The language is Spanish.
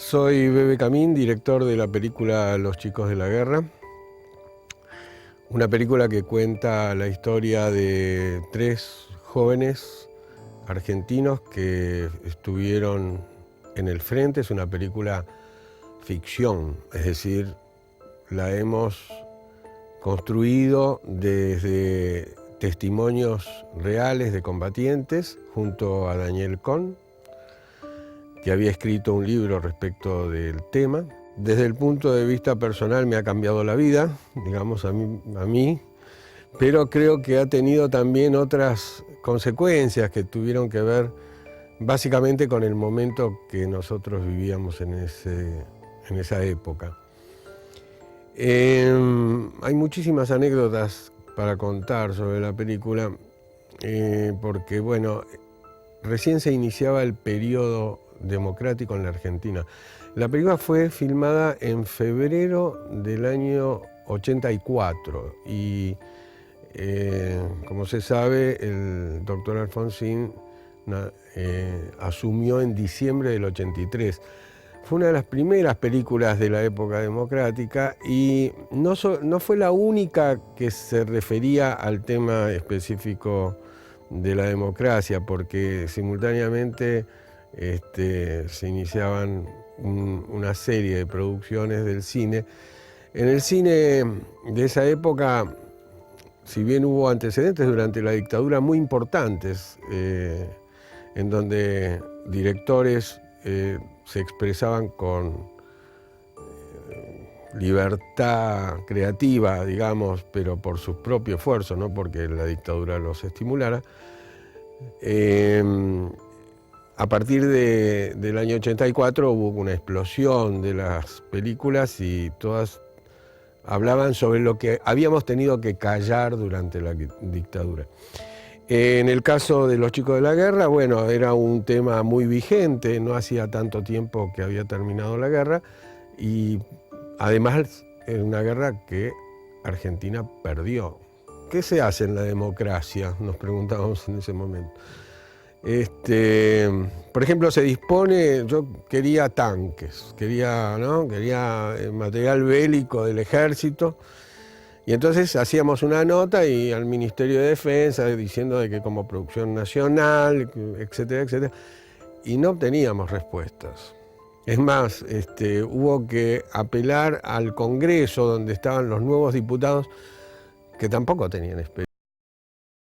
Soy Bebe Camín, director de la película Los chicos de la guerra, una película que cuenta la historia de 3 jóvenes argentinos que estuvieron en el frente. Es una película ficción, es decir, la hemos construido desde testimonios reales de combatientes junto a Daniel Cohn, que había escrito un libro respecto del tema. Desde el punto de vista personal me ha cambiado la vida, digamos a mí, pero creo que ha tenido también otras consecuencias que tuvieron que ver básicamente con el momento que nosotros vivíamos en esa época. Hay muchísimas anécdotas para contar sobre la película, porque bueno, recién se iniciaba el periodo democrático en la Argentina. La película fue filmada en febrero del año 84 y como se sabe, el doctor Alfonsín asumió en diciembre del 83. Fue una de las primeras películas de la época democrática y no fue la única que se refería al tema específico de la democracia, porque simultáneamente se iniciaban una serie de producciones del cine. En el cine de esa época, si bien hubo antecedentes durante la dictadura muy importantes, en donde directores se expresaban con libertad creativa, digamos, pero por su propio esfuerzo, no porque la dictadura los estimulara. A partir del año 84 hubo una explosión de las películas y todas hablaban sobre lo que habíamos tenido que callar durante la dictadura. En el caso de Los chicos de la guerra, bueno, era un tema muy vigente, no hacía tanto tiempo que había terminado la guerra y además era una guerra que Argentina perdió. ¿Qué se hace en la democracia?, nos preguntábamos en ese momento. Por ejemplo, se dispone, yo quería tanques, quería material bélico del ejército, y entonces hacíamos una nota y al Ministerio de Defensa diciendo de que como producción nacional, etcétera, etcétera, y no obteníamos respuestas. Es más, hubo que apelar al Congreso, donde estaban los nuevos diputados, que tampoco tenían experiencia.